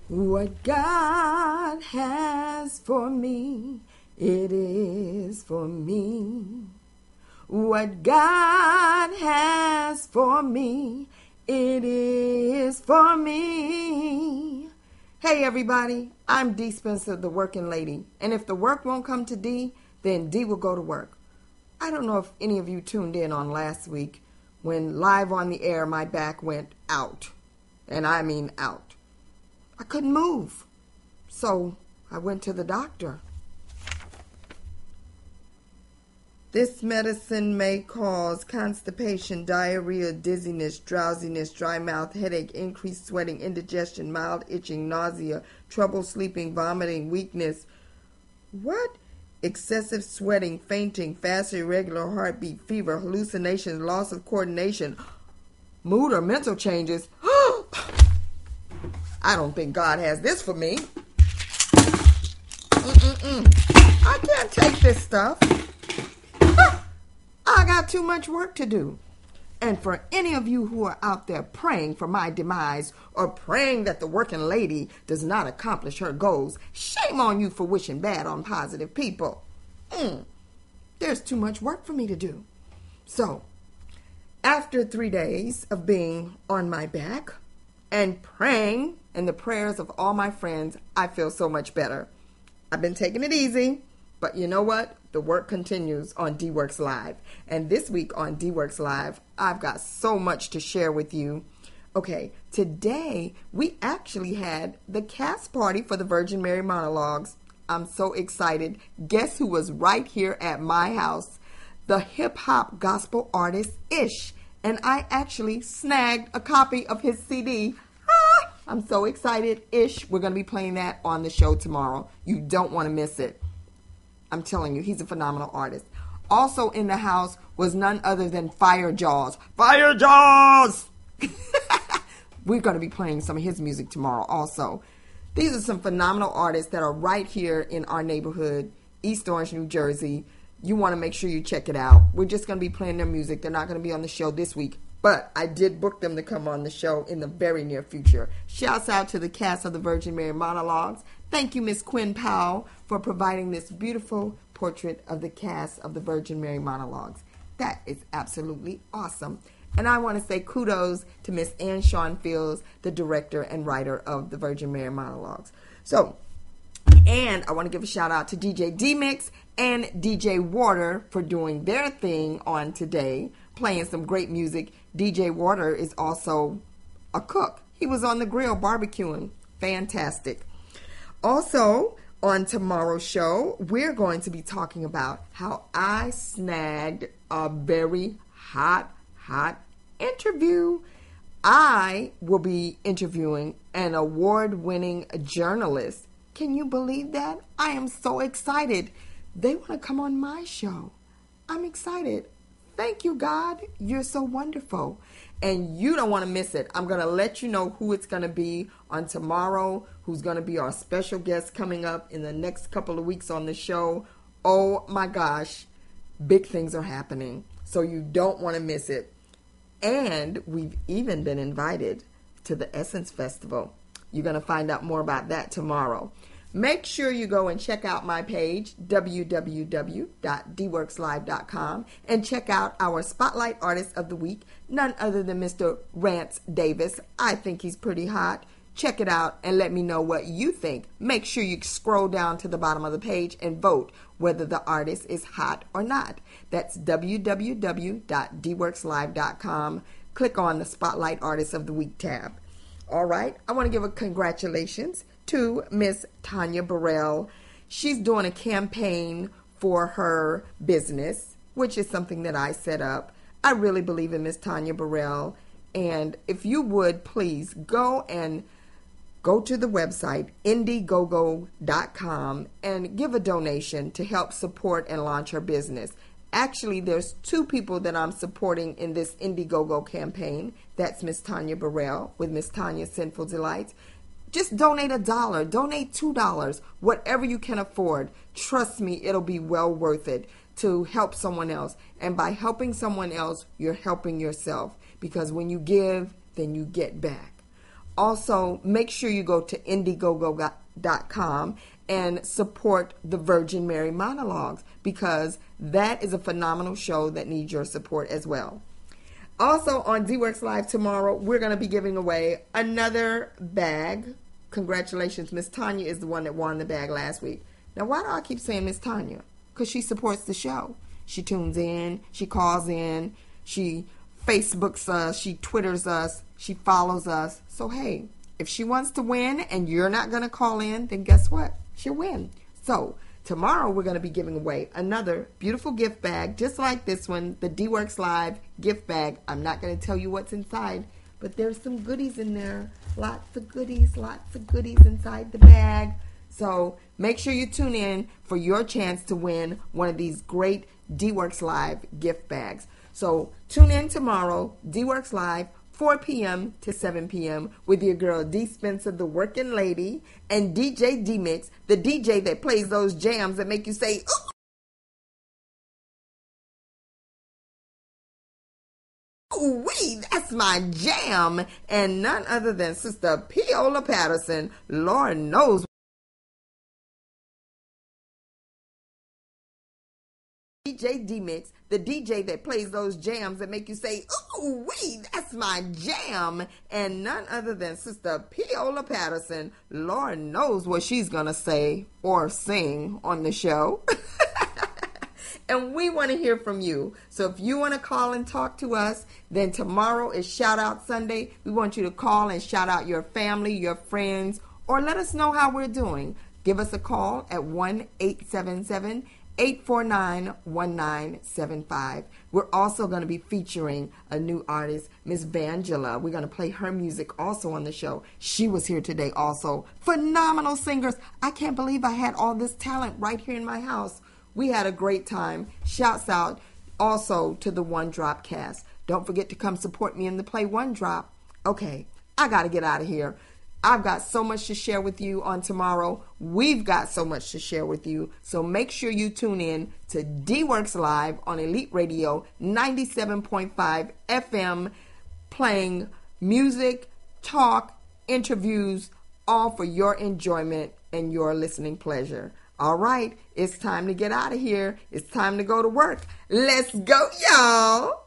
What God has for me, it is for me. What God has for me, it is for me. Hey everybody, I'm Dee Spencer, the working lady. And if the work won't come to Dee, then Dee will go to work. I don't know if any of you tuned in on last week when live on the air my back went out. And I mean out. I couldn't move. So I went to the doctor. This medicine may cause constipation, diarrhea, dizziness, drowsiness, dry mouth, headache, increased sweating, indigestion, mild itching, nausea, trouble sleeping, vomiting, weakness. What? Excessive sweating, fainting, fast irregular heartbeat, fever, hallucinations, loss of coordination, mood or mental changes. I don't think God has this for me. I can't take this stuff. I got too much work to do. And for any of you who are out there praying for my demise or praying that the working lady does not accomplish her goals, shame on you for wishing bad on positive people. There's too much work for me to do. So, after 3 days of being on my back and praying in the prayers of all my friends, I feel so much better. I've been taking it easy, but you know what? The work continues on D-Works Live. And this week on D-Works Live, I've got so much to share with you. Okay, today we actually had the cast party for the Virgin Mary Monologues. I'm so excited. Guess who was right here at my house? The hip-hop gospel artist Ish. And I actually snagged a copy of his CD. I'm so excited. Ish, we're going to be playing that on the show tomorrow. You don't want to miss it. I'm telling you, he's a phenomenal artist. Also in the house was none other than Fire Jaws. Fire Jaws! We're going to be playing some of his music tomorrow also. These are some phenomenal artists that are right here in our neighborhood, East Orange, New Jersey. You want to make sure you check it out. We're just going to be playing their music. They're not going to be on the show this week, but I did book them to come on the show in the very near future. Shouts out to the cast of the Virgin Mary Monologues. Thank you, Miss Quinn Powell, for providing this beautiful portrait of the cast of the Virgin Mary Monologues. That is absolutely awesome. And I want to say kudos to Miss Ann Sean Fields, the director and writer of the Virgin Mary Monologues. And I want to give a shout out to DJ D-Mix and DJ Water for doing their thing on today, playing some great music. DJ Water is also a cook. He was on the grill barbecuing. Fantastic. Also, on tomorrow's show, we're going to be talking about how I snagged a very hot interview. I will be interviewing an award-winning journalist. Can you believe that? I am so excited. They want to come on my show. I'm excited. Thank you, God. You're so wonderful. And you don't want to miss it. I'm going to let you know who it's going to be on tomorrow, who's going to be our special guest coming up in the next couple of weeks on the show. Oh my gosh, big things are happening. So you don't want to miss it. And we've even been invited to the Essence Festival. You're going to find out more about that tomorrow. Make sure you go and check out my page, www.dworkslive.com, and check out our Spotlight Artist of the Week, none other than Mr. Rance Davis. I think he's pretty hot. Check it out and let me know what you think. Make sure you scroll down to the bottom of the page and vote whether the artist is hot or not. That's www.dworkslive.com. Click on the Spotlight Artist of the Week tab. All right, I want to give a congratulations to Miss Tanya Burrell. She's doing a campaign for her business, which is something that I set up. I really believe in Miss Tanya Burrell. And if you would, please go to the website, Indiegogo.com, and give a donation to help support and launch her business. Actually, there's 2 people that I'm supporting in this Indiegogo campaign. That's Miss Tanya Burrell with Miss Tanya's Sinful Delights. Just donate $1, donate $2, whatever you can afford. Trust me, it'll be well worth it to help someone else. And by helping someone else, you're helping yourself. Because when you give, then you get back. Also, make sure you go to Indiegogo.com and support the Virgin Mary Monologues, because that is a phenomenal show that needs your support as well. Also, on DWorks Live tomorrow, we're going to be giving away another bag. Congratulations, Miss Tanya is the one that won the bag last week. Now, why do I keep saying Miss Tanya? Because she supports the show. She tunes in, she calls in, she Facebooks us, she Twitters us, she follows us. So, hey, if she wants to win and you're not going to call in, then guess what? She'll win. So, tomorrow we're going to be giving away another beautiful gift bag, just like this one, the DWorks Live gift bag. I'm not going to tell you what's inside, but there's some goodies in there. Lots of goodies inside the bag. So, make sure you tune in for your chance to win one of these great DWorks Live gift bags. So, tune in tomorrow, DWorks Live, 4 p.m. to 7 p.m. with your girl D. Spencer, the working lady, and DJ D-Mix, the DJ that plays those jams that make you say, ooh, wee, that's my jam. And none other than Sister Peola Patterson. Lord knows. DJ D-Mix, the DJ that plays those jams that make you say, ooh, wee, that's my jam. And none other than Sister Peola Patterson. Lord knows what she's going to say or sing on the show. And we want to hear from you. So if you want to call and talk to us, then tomorrow is Shout Out Sunday. We want you to call and shout out your family, your friends, or let us know how we're doing. Give us a call at 1-877-849-1975. We're also going to be featuring a new artist, Miss Vangela. We're going to play her music also on the show. She was here today also. Phenomenal singers. I can't believe I had all this talent right here in my house. We had a great time. Shouts out also to the One Drop cast. Don't forget to come support me in the Play One Drop. Okay, I got to get out of here. I've got so much to share with you on tomorrow. We've got so much to share with you. So make sure you tune in to DWorks Live on Elite Radio 97.5 FM, playing music, talk, interviews, all for your enjoyment and your listening pleasure. All right, it's time to get out of here. It's time to go to work. Let's go, y'all.